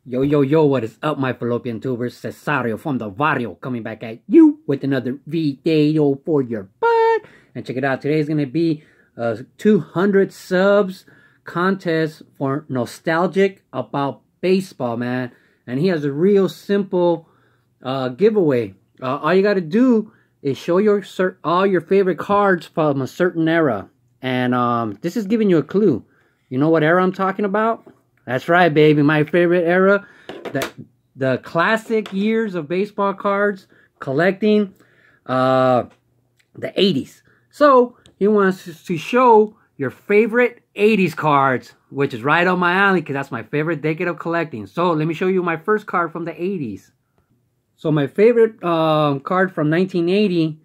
Yo, yo, yo, what is up, my fallopian tubers? Cesario from the Barrio coming back at you with another video for your butt. And check it out, today is going to be a 200 subs contest for nostalgic about baseball, man. And he has a real simple giveaway. All you got to do is show all your favorite cards from a certain era. And this is giving you a clue. You know what era I'm talking about? That's right, baby. My favorite era, the classic years of baseball cards, collecting, the 80s. So he wants to show your favorite 80s cards, which is right on my alley because that's my favorite decade of collecting. So let me show you my first card from the 80s. So my favorite card from 1980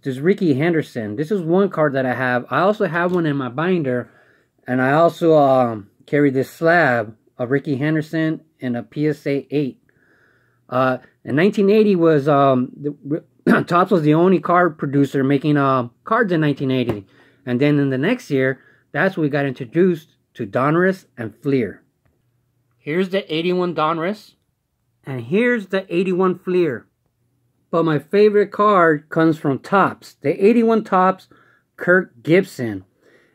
is Rickey Henderson. This is one card that I have. I also have one in my binder, and I also carry this slab of Rickey Henderson in a PSA 8. In 1980 was Topps was the only card producer making cards in 1980, and then in the next year, that's when we got introduced to Donruss and Fleer. Here's the 81 Donruss, and here's the 81 Fleer. But my favorite card comes from Topps, the 81 Topps Kirk Gibson.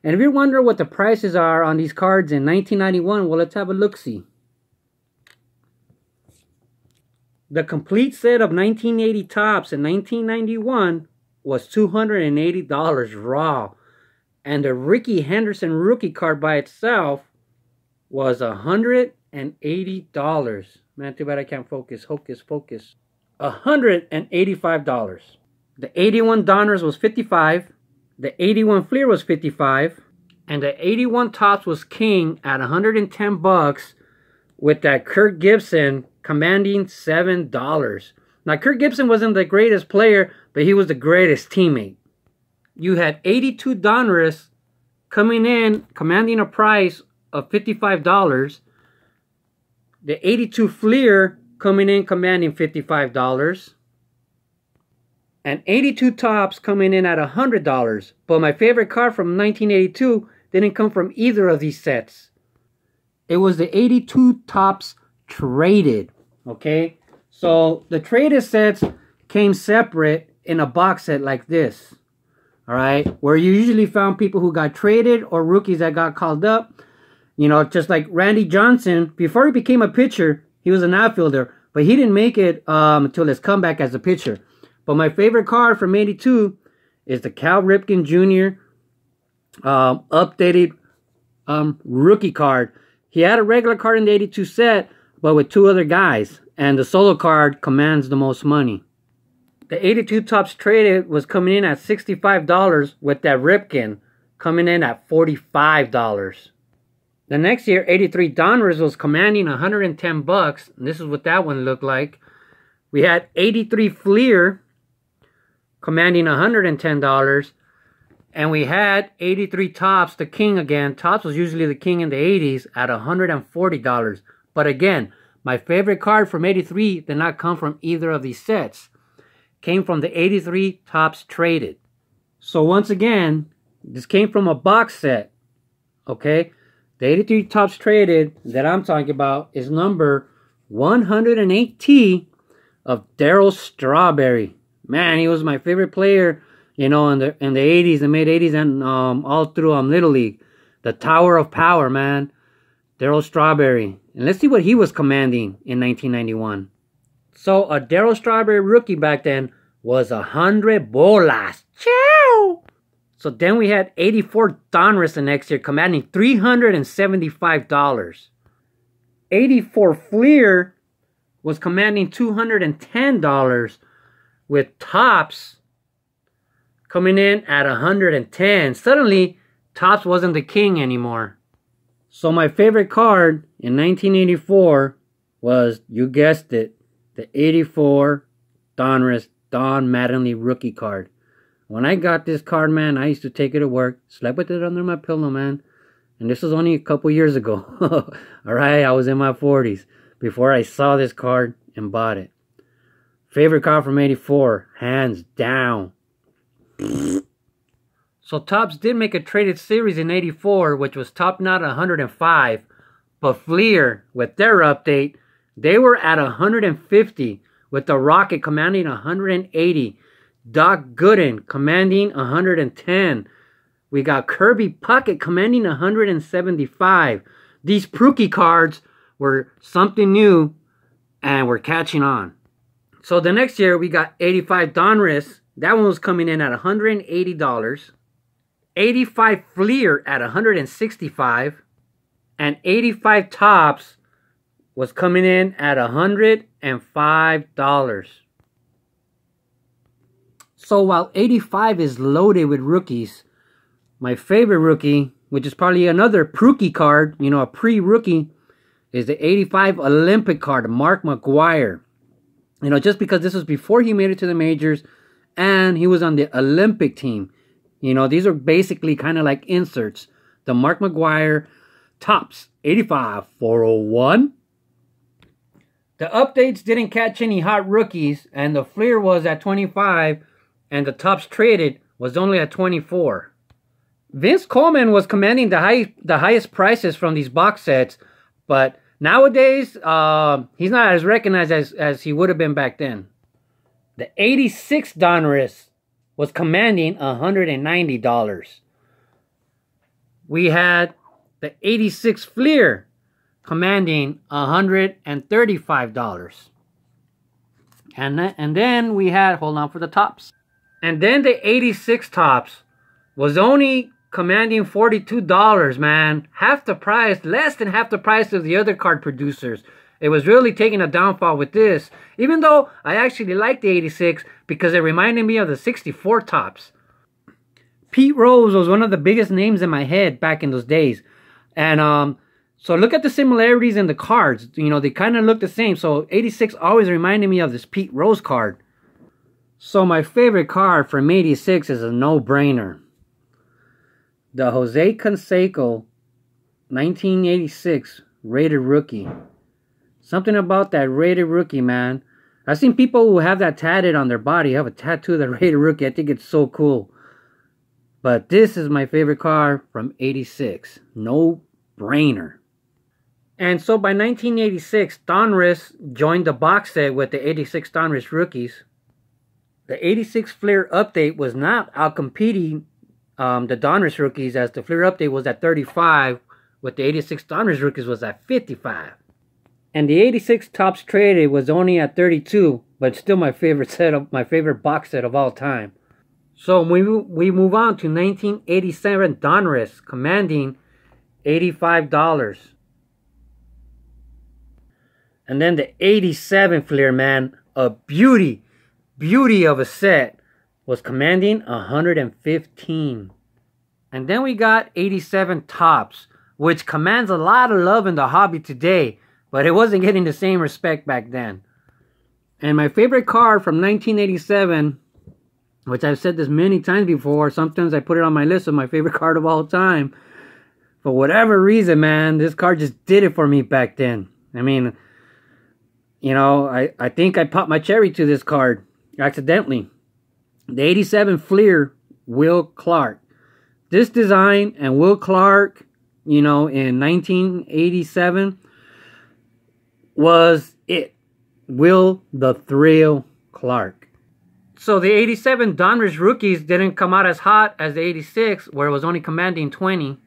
And if you're wondering what the prices are on these cards in 1991, well, let's have a look-see. The complete set of 1980 Topps in 1991 was $280 raw. And the Rickey Henderson rookie card by itself was $180. Man, too bad I can't focus. Hocus pocus. $185. The 81 Donruss was $55. The 81 Fleer was $55, and the 81 Topps was king at $110 with that Kirk Gibson commanding $7. Now, Kirk Gibson wasn't the greatest player, but he was the greatest teammate. You had 82 Donruss coming in, commanding a price of $55. The 82 Fleer coming in, commanding $55. And 82 Topps coming in at $100. But my favorite card from 1982 didn't come from either of these sets. It was the 82 Topps traded. Okay? So the traded sets came separate in a box set like this. Alright? Where you usually found people who got traded or rookies that got called up. You know, just like Randy Johnson. Before he became a pitcher, he was an outfielder. But he didn't make it until his comeback as a pitcher. But my favorite card from 82 is the Cal Ripken Jr. Updated rookie card. He had a regular card in the 82 set, but with two other guys. And the solo card commands the most money. The 82 Topps traded was coming in at $65 with that Ripken coming in at $45. The next year, 83 Donruss was commanding $110. And this is what that one looked like. We had 83 Fleer commanding $110, and we had 83 Topps, the king again. Topps was usually the king in the 80s at $140. But again, my favorite card from 83 did not come from either of these sets. Came from the 83 Topps traded. So once again, this came from a box set. Okay? The 83 Topps traded that I'm talking about is number 108T of Darryl Strawberry. Man, he was my favorite player, you know, in the 80s, the mid-80s, and all through Little League. The Tower of Power, man. Darryl Strawberry. And let's see what he was commanding in 1991. So, a Darryl Strawberry rookie back then was 100 bolas. Ciao! So then we had 84 Donruss the next year, commanding $375. 84 Fleer was commanding $210 with Topps coming in at $110. Suddenly, Topps wasn't the king anymore. So my favorite card in 1984 was, you guessed it, the 84 Donruss Don Mattingly rookie card. When I got this card, man, I used to take it to work, slept with it under my pillow, man. And this was only a couple years ago. Alright, I was in my 40s before I saw this card and bought it. Favorite card from 84, hands down. So Topps did make a traded series in 84, which was top knot 105. But Fleer, with their update, They were at 150, with the Rocket commanding 180. Doc Gooden commanding 110. We got Kirby Puckett commanding 175. These Pookie cards were something new and we're catching on. So the next year we got 85 Donruss. That one was coming in at $180. 85 Fleer at $165. And 85 Topps was coming in at $105. So while 85 is loaded with rookies, my favorite rookie, which is probably another Pookie card, you know, a pre-rookie, is the 85 Olympic card, Mark McGwire. You know, just because this was before he made it to the majors and he was on the Olympic team. You know, these are basically kind of like inserts. The Mark McGwire Topps 85 401. The updates didn't catch any hot rookies, and the Fleer was at 25, and the Topps traded was only at 24. Vince Coleman was commanding the highest prices from these box sets, but nowadays he's not as recognized as he would have been back then. The 86 Donruss was commanding $190. We had the 86 Fleer commanding $135. And then we had, hold on for the Topps. And then the 86 Topps was only commanding $42, man. Half the price, less than half the price of the other card producers. It was really taking a downfall with this. Even though I actually liked the 86 because it reminded me of the 64 Topps. Pete Rose was one of the biggest names in my head back in those days. And so look at the similarities in the cards. You know, they kind of look the same. So 86 always reminded me of this Pete Rose card. So my favorite card from 86 is a no-brainer. The Jose Canseco 1986 rated rookie. Something about that rated rookie, man. I've seen people who have that tatted on their body, have a tattoo of the rated rookie. I think it's so cool. But this is my favorite card from 86. No brainer. And so by 1986, Donruss joined the box set with the 86 Donruss rookies. The 86 Fleer update was not outcompeting the Donruss rookies, as the Fleer update was at 35, with the 86 Donruss rookies was at 55. And the 86 Topps traded was only at 32, but still my favorite box set of all time. So we move on to 1987 Donruss, commanding $85. And then the 87 Fleer, man, a beauty of a set, was commanding $115. And then we got 87 Topps, which commands a lot of love in the hobby today, but it wasn't getting the same respect back then. And my favorite card from 1987, which I've said this many times before, sometimes I put it on my list of my favorite card of all time. For whatever reason, man, this card just did it for me back then. I mean, you know, I think I popped my cherry to this card accidentally. The 87 Fleer, Will Clark. This design and Will Clark, you know, in 1987 was it. Will the Thrill Clark. So the 87 Donruss rookies didn't come out as hot as the 86, where it was only commanding 20.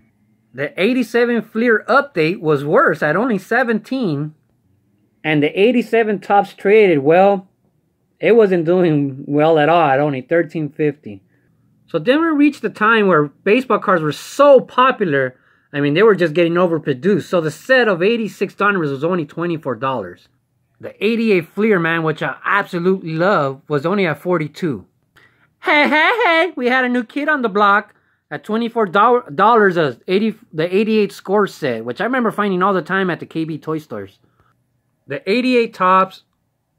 The 87 Fleer update was worse at only 17. And the 87 Topps traded, well, it wasn't doing well at all at only $13.50. So then we reached the time where baseball cards were so popular, I mean, they were just getting overproduced. So the set of 86 Donruss was only $24. The 88 Fleer, man, which I absolutely love, was only at $42. Hey, we had a new kid on the block at $24 the 88 score set, which I remember finding all the time at the KB toy stores. The 88 Topps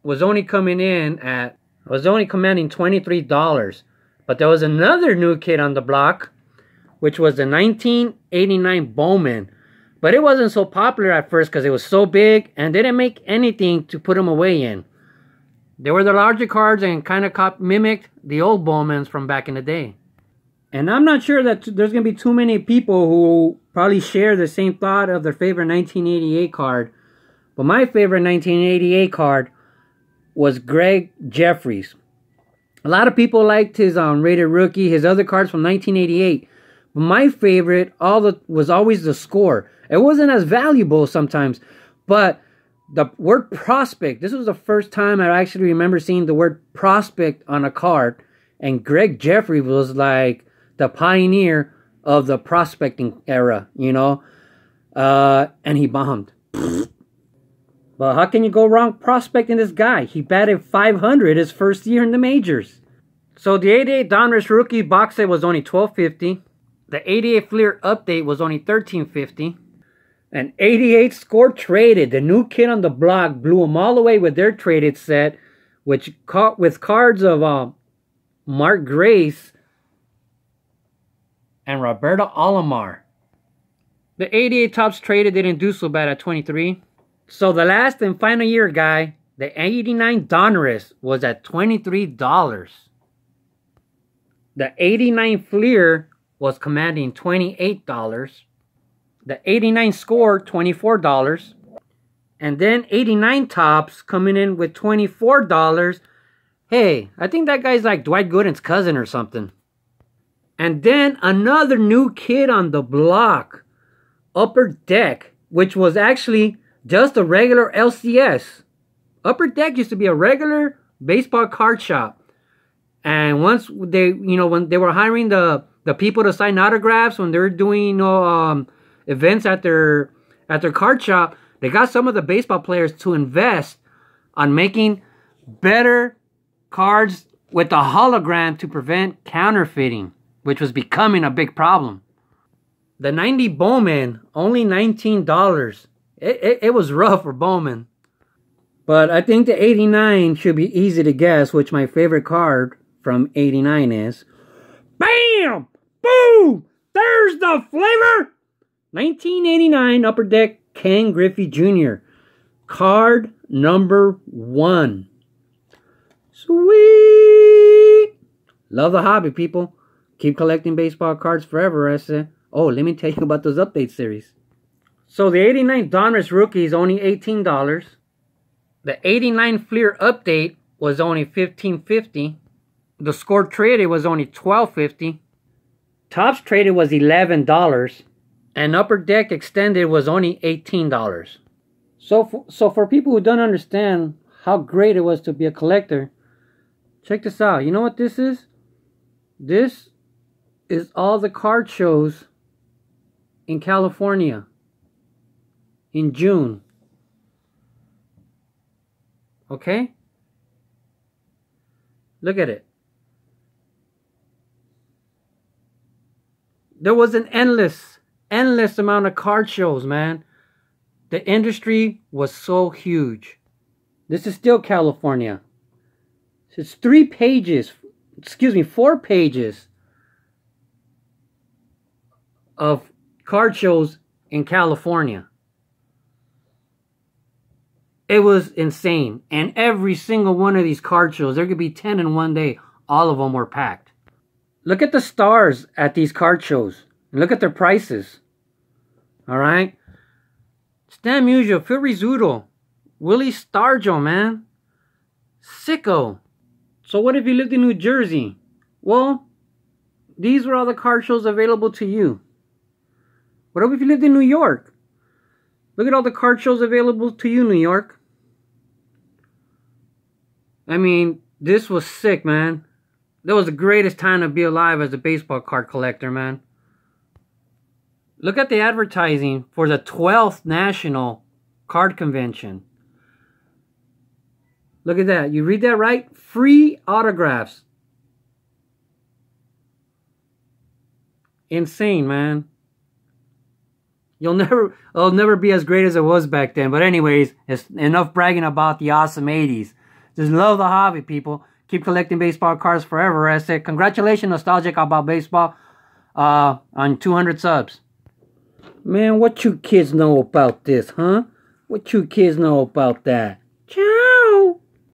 was only commanding $23. But there was another new kid on the block, which was the 1989 Bowman. But it wasn't so popular at first because it was so big and they didn't make anything to put them away in. They were the larger cards and kind of mimicked the old Bowmans from back in the day. And I'm not sure that there's going to be too many people who probably share the same thought of their favorite 1988 card. But my favorite 1988 card was Greg Jeffries. A lot of people liked his rated rookie, his other cards from 1988. But my favorite was always the score. It wasn't as valuable sometimes, but the word prospect, this was the first time I actually remember seeing the word prospect on a card. And Greg Jeffrey was like the pioneer of the prospecting era, you know. And he bombed. But how can you go wrong prospecting this guy? He batted .500 his first year in the majors. So the 88 Donruss rookie box set was only $12.50. The 88 Fleer update was only $13.50. And 88 Score Traded, the new kid on the block, blew them all away with their traded set, with cards of Mark Grace and Roberto Alomar. The 88 Topps Traded didn't do so bad at 23. So the last and final year guy, the 89 Donruss, was at $23. The 89 Fleer was commanding $28. The 89 Score, $24. And then 89 Topps coming in with $24. Hey, I think that guy's like Dwight Gooden's cousin or something. And then another new kid on the block, Upper Deck, which was actually just a regular LCS. Upper Deck used to be a regular baseball card shop. And once they, when they were hiring the people to sign autographs, when they were doing events at their card shop, they got some of the baseball players to invest on making better cards with a hologram to prevent counterfeiting, which was becoming a big problem. The 90 Bowman, only $19. It was rough for Bowman. But I think the 89 should be easy to guess which my favorite card from 89 is. Bam! Boom! There's the flavor! 1989 Upper Deck Ken Griffey Jr. Card number 1. Sweet! Love the hobby, people. Keep collecting baseball cards forever, I said. Oh, let me tell you about those update series. So the 89 Donruss rookie is only $18. The 89 Fleer update was only $15.50. The Score Traded was only $12.50. Topps Traded was $11. And Upper Deck Extended was only $18. So for people who don't understand how great it was to be a collector, check this out. You know what this is? This is all the card shows in California in June. Okay? Look at it. There was an endless amount of card shows, man. The industry was so huge. This is still California. It's 4 pages of card shows in California. It was insane. And every single one of these card shows, there could be 10 in one day. All of them were packed. Look at the stars at these card shows. And look at their prices. Alright? Stan Musial, Phil Rizzuto, Willie Stargell, man. Sicko. So what if you lived in New Jersey? Well, these were all the card shows available to you. What if you lived in New York? Look at all the card shows available to you, New York. I mean, this was sick, man. That was the greatest time to be alive as a baseball card collector, man. Look at the advertising for the 12th National Card Convention. Look at that. You read that right? Free autographs. Insane, man. It'll never be as great as it was back then. But anyways, it's enough bragging about the awesome 80s. Just love the hobby, people. Keep collecting baseball cards forever. I said, congratulations, Nostalgic About Baseball, on 200 subs. Man, what you kids know about this, huh? What you kids know about that? Ciao!